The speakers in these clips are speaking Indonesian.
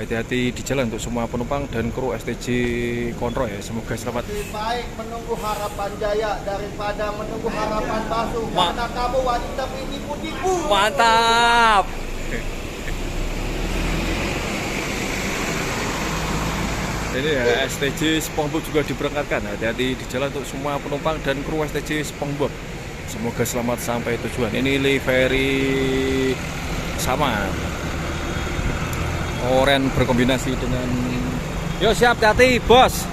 Hati-hati di jalan untuk semua penumpang dan kru STJ Konro ya. Semoga selamat. Lebih baik menunggu harapan jaya daripada menunggu harapan palsu. Karena kamu wanita tipu-tipu. Mantap. Ini ya, STJ SpongeBob juga diberangkatkan. Hati-hati di jalan untuk semua penumpang dan kru STJ SpongeBob. Semoga selamat sampai tujuan. Ini livery sama oranye berkombinasi dengan. Yo siap, hati-hati bos.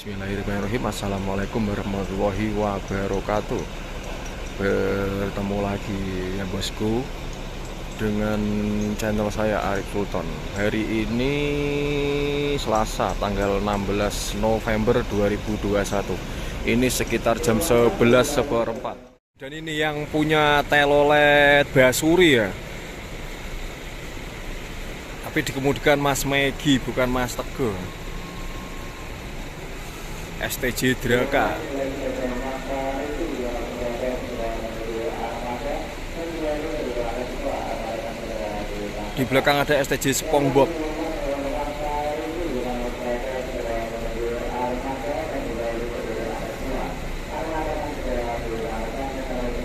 Bismillahirrahmanirrahim. Assalamualaikum warahmatullahi wabarakatuh. Bertemu lagi ya bosku dengan channel saya Arif Sultan. Hari ini Selasa tanggal 16 November 2021. Ini sekitar jam 11:04. Dan ini yang punya telolet Basuri ya. Tapi dikemudikan Mas Megi bukan Mas Teguh. STJ Draka. Di belakang ada STJ SpongeBob.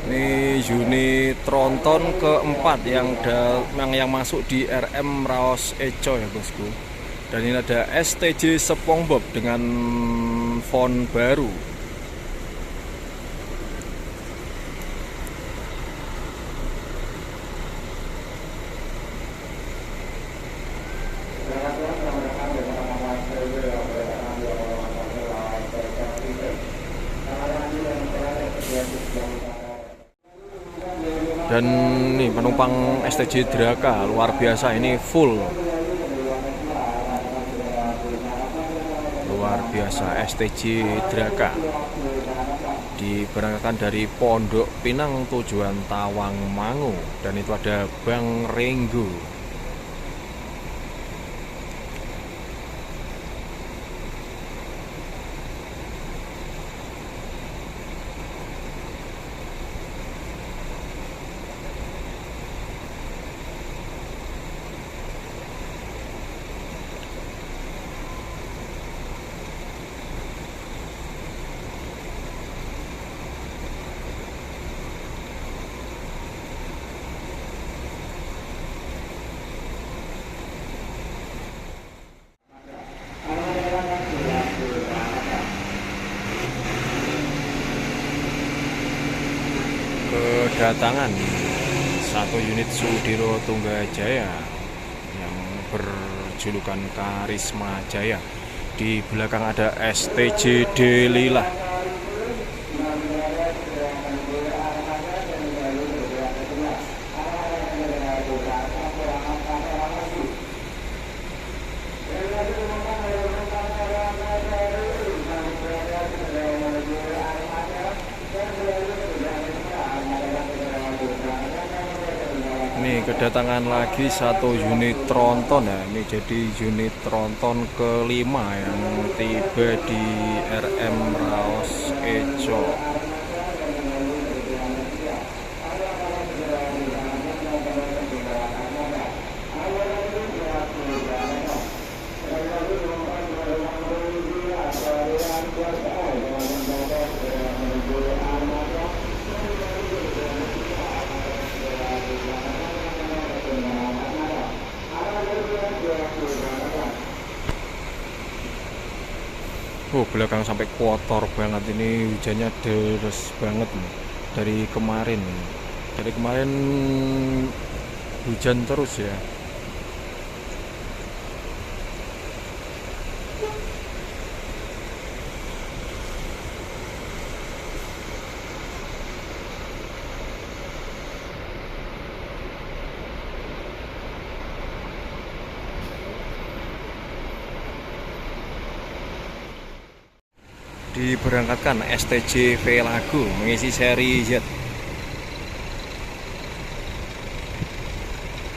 Ini unit tronton keempat yang masuk di RM Raos Eco ya bosku. Dan ini ada STJ SpongeBob dengan font baru. Dan nih penumpang STJ Draka luar biasa, ini full. Luar biasa STJ Draka diberangkatkan dari Pondok Pinang tujuan Tawangmangu, dan itu ada Bang Renggo. Kedatangan satu unit Sudiro Tunggajaya yang berjulukan Karisma Jaya. Di belakang ada STJ Delila. kedatangan lagi satu unit tronton ya. Ini jadi unit tronton kelima yang tiba di RM Raos Eco. Oh, belakang sampai kotor banget, ini hujannya deras banget nih. Dari kemarin hujan terus ya. Diberangkatkan STJ Velago mengisi seri Z.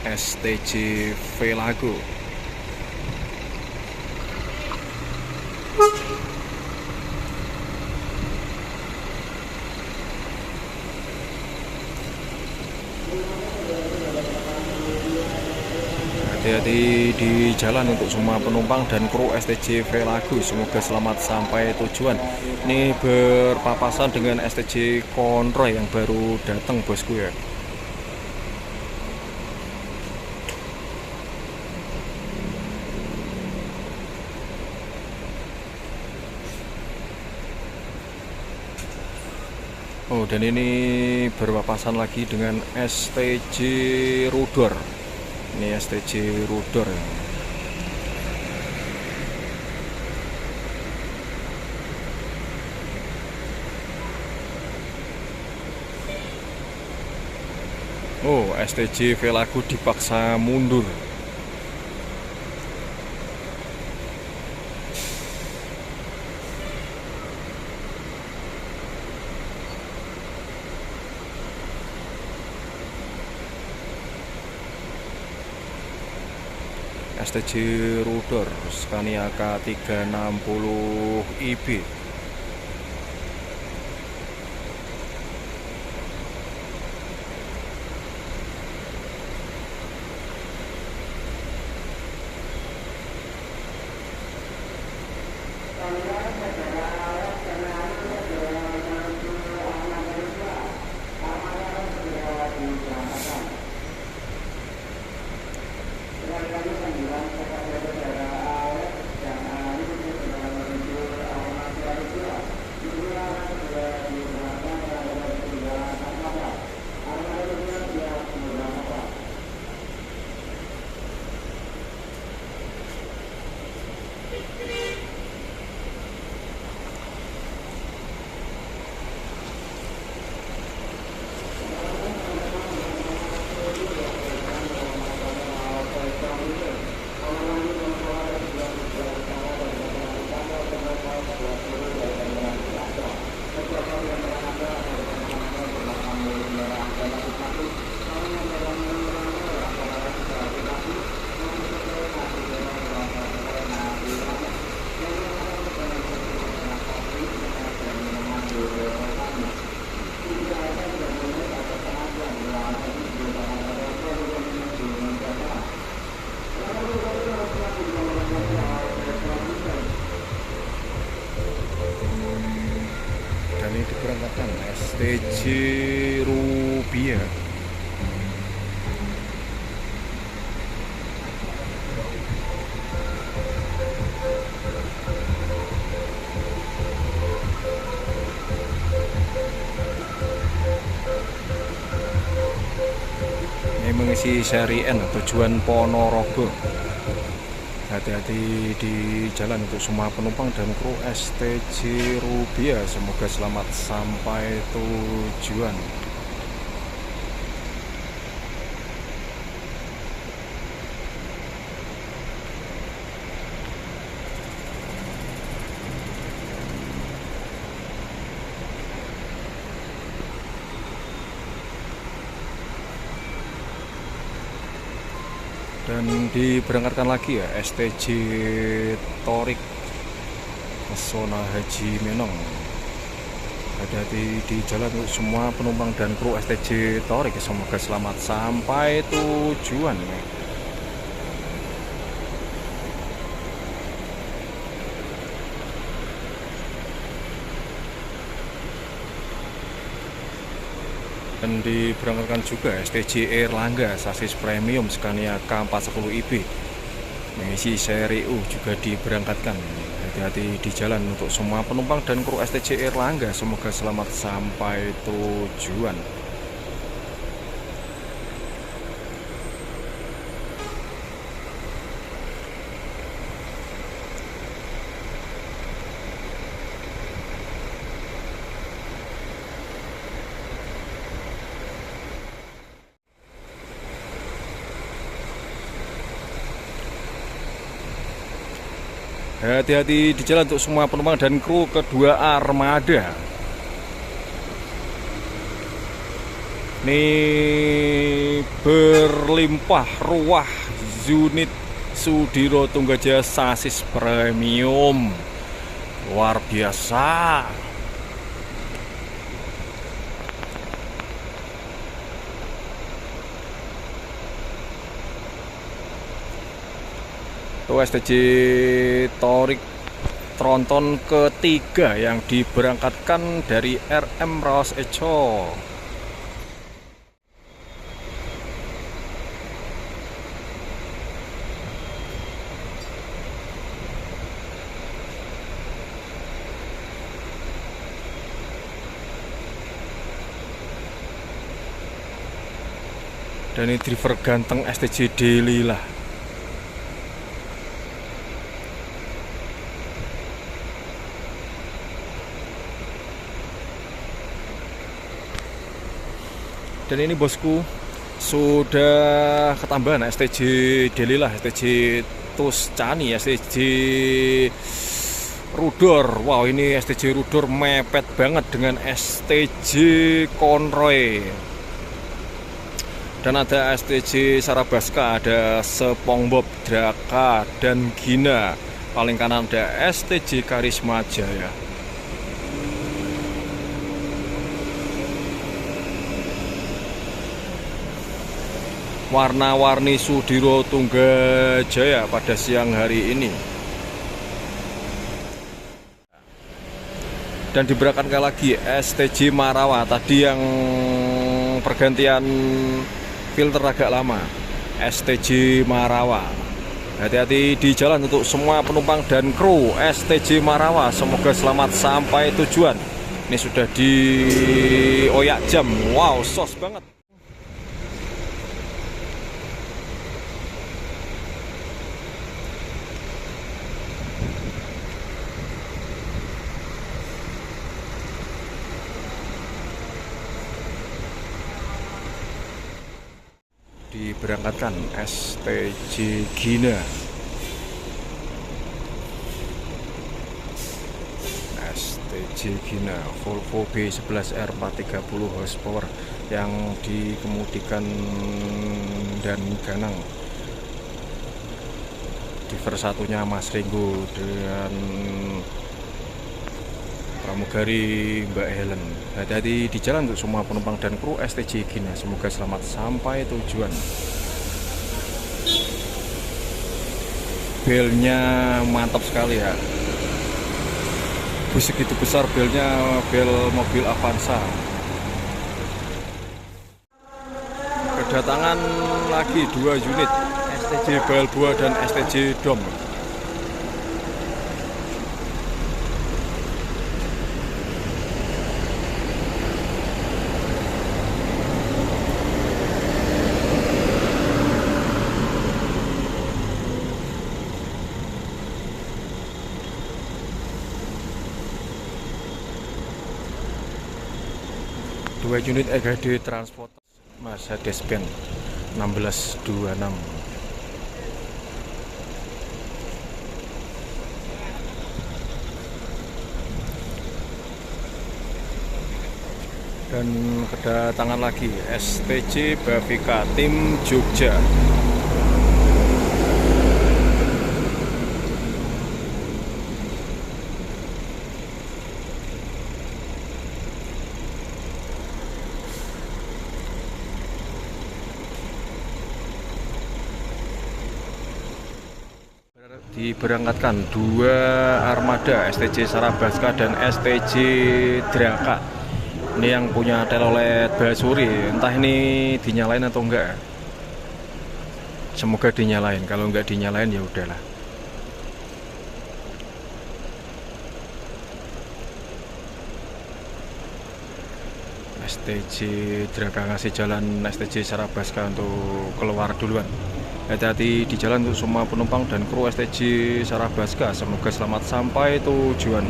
STJ Velago. Hati-hati di jalan untuk semua penumpang dan kru STJ Velago. Semoga selamat sampai tujuan. Ini berpapasan dengan STJ Conroy yang baru datang, bosku ya. Oh, dan ini berpapasan lagi dengan STJ Rudor. Ini STJ Rudor ya. Oh, STJ Velago dipaksa mundur. STJ Rudor Scania K360 IB. Dan ini diberangkatkan STJ Rubia. Ini mengisi seri N tujuan Ponorogo. Hati-hati di jalan untuk semua penumpang dan kru STJ Rubia. Semoga selamat sampai tujuan. Dan diberangkatkan lagi ya STJ Torik Pesona Haji Menong. Hati-hati di jalan untuk semua penumpang dan kru STJ Torik, semoga selamat sampai tujuan. Dan diberangkatkan juga STJ Erlangga sasis premium Scania K410IB mengisi seri U juga diberangkatkan. Hati-hati di jalan untuk semua penumpang dan kru STJ Erlangga, semoga selamat sampai tujuan. Hati-hati di jalan untuk semua penumpang dan kru kedua armada. Ini berlimpah ruah unit Sudiro Tunggajaya sasis premium. Luar biasa. Itu STJ Torik tronton ketiga yang diberangkatkan dari RM Raos Echo. Dan ini driver ganteng STJ Deli lah. Dan ini bosku sudah ketambahan STJ Deli lah, STJ Tuscany, STJ Rudor. Wow, ini STJ Rudor mepet banget dengan STJ Conroy. Dan ada STJ Sarabaska, ada Sepongbok, Draka, dan Gina. Paling kanan ada STJ Karisma Jaya. Warna-warni Sudiro Tunggajaya pada siang hari ini. Dan diberangkatkan lagi STJ Marawa, tadi yang pergantian filter agak lama, STJ Marawa. Hati-hati di jalan untuk semua penumpang dan kru STJ Marawa, semoga selamat sampai tujuan. Ini sudah di oyak jam, wow sos banget. Diberangkatkan STJ Gina, STJ Gina Volvo B11R 430 horsepower yang dikemudikan dan Ganang. Driver satunya Mas Ringo dan pramugari Mbak Helen. Hati-hati di jalan untuk semua penumpang dan kru STJ Gina, semoga selamat sampai tujuan. Belnya mantap sekali ya, segitu besar belnya, bel mobil Avanza. Kedatangan lagi 2 unit STJ Balboa dan STJ Dom. Dua unit EGD Transport Mercedes-Benz 1626. Dan kedatangan lagi STJ Bavika tim Jogja. Diberangkatkan 2 armada STJ Sarabaska dan STJ Draka. Ini yang punya telolet Basuri, entah ini dinyalain atau enggak. Semoga dinyalain, kalau enggak dinyalain ya udahlah. STJ Draka ngasih jalan STJ Sarabaska untuk keluar duluan. Hati-hati di jalan untuk semua penumpang dan kru STJ Sarabaska. Semoga selamat sampai tujuan.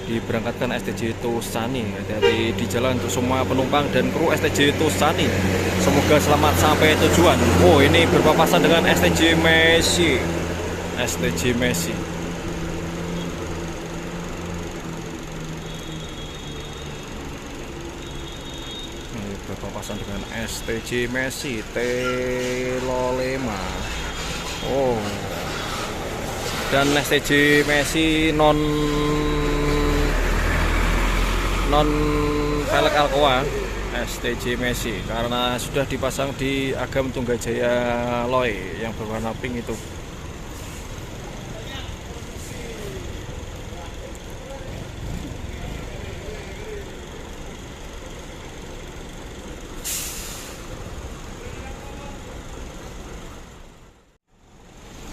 Diberangkatkan STJ Tosani. Hati-hati di jalan untuk semua penumpang dan kru STJ Tosani. Semoga selamat sampai tujuan. Oh, ini berpapasan dengan STJ Messi. STJ Messi. Ini berpapasan dengan STJ Messi Telolema. Oh. Dan STJ Messi non velg Alcoa STJ Messi karena sudah dipasang di Agam Tunggajaya Loy yang berwarna pink itu.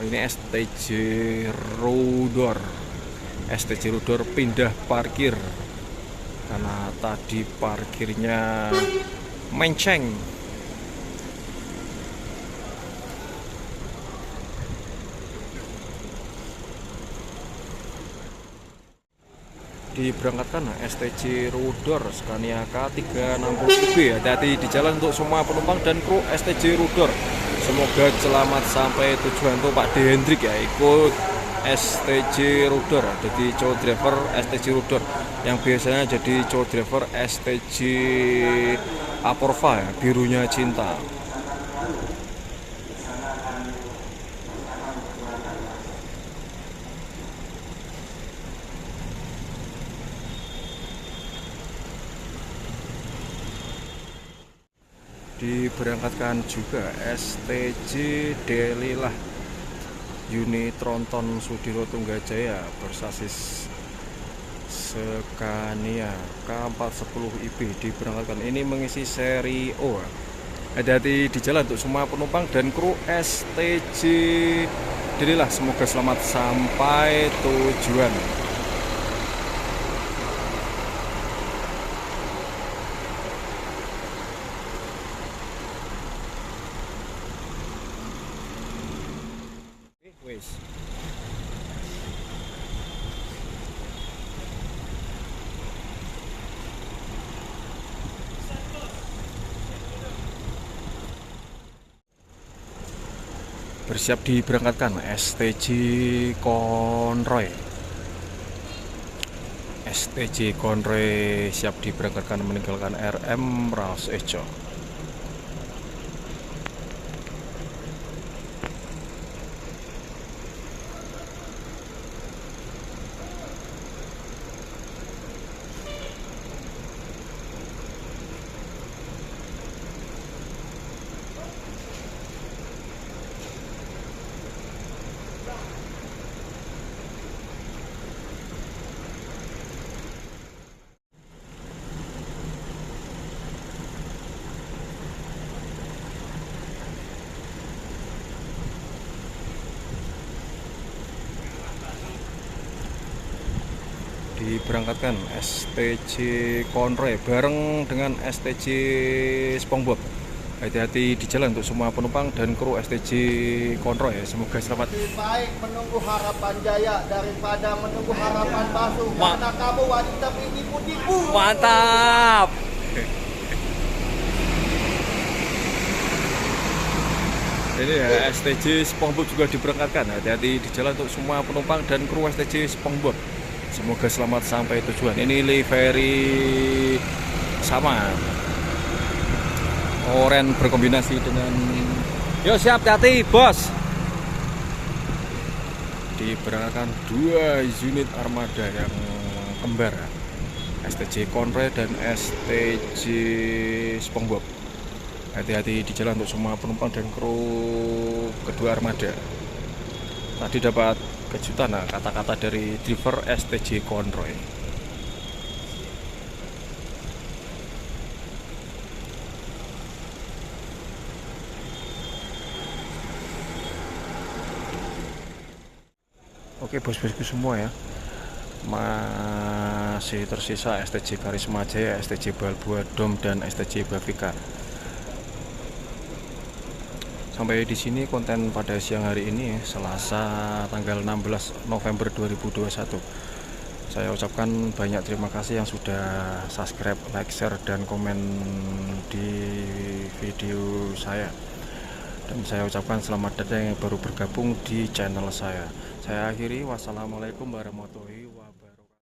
Ini STJ Rudor. STJ Rudor pindah parkir karena tadi parkirnya menceng. Diberangkatkan STJ Rudor Scania K360B. Hati-hati di jalan untuk semua penumpang dan kru STJ Rudor. Semoga selamat sampai tujuan tuh Pak D Hendrik ya, ikut STJ Rudor, jadi co-driver STJ Rudor yang biasanya jadi co-driver STJ Aporva ya, birunya cinta. Diberangkatkan juga STJ Delilah unit Tronton Sudiro Tunggajaya bersasis Scania K410IB diberangkatkan. Ini mengisi seri O. Hati-hati di jalan untuk semua penumpang dan kru STJ Delilah. Semoga selamat sampai tujuan. Bersiap diberangkatkan STJ Conroy. STJ Conroy siap diberangkatkan meninggalkan RM Raos Eco. Diberangkatkan STJ Conroy bareng dengan STJ SpongeBob. Hati-hati di jalan untuk semua penumpang dan kru STJ Conroy. Semoga selamat. Lebih baik menunggu harapan jaya daripada menunggu harapan palsu. Karena kamu wanita penipu-tipu. Mantap. Ini ya, STJ SpongeBob juga diberangkatkan. Hati-hati di jalan untuk semua penumpang dan kru STJ SpongeBob. Semoga selamat sampai tujuan. Ini livery sama oranye berkombinasi dengan. Yo siap, hati-hati bos. diberangkatkan 2 unit armada yang kembar, STJ Conroy dan STJ SpongeBob. Hati-hati di jalan untuk semua penumpang dan kru kedua armada. Tadi dapat kejutan kata-kata dari driver STJ Conroy. Oke bos-bosku semua ya, masih tersisa STJ Karisma Jaya, STJ Balboa Dom dan STJ Bavika. Sampai di sini konten pada siang hari ini, Selasa tanggal 16 November 2021. Saya ucapkan banyak terima kasih yang sudah subscribe, like, share, dan komen di video saya. Dan saya ucapkan selamat datang yang baru bergabung di channel saya. Saya akhiri, wassalamualaikum warahmatullahi wabarakatuh.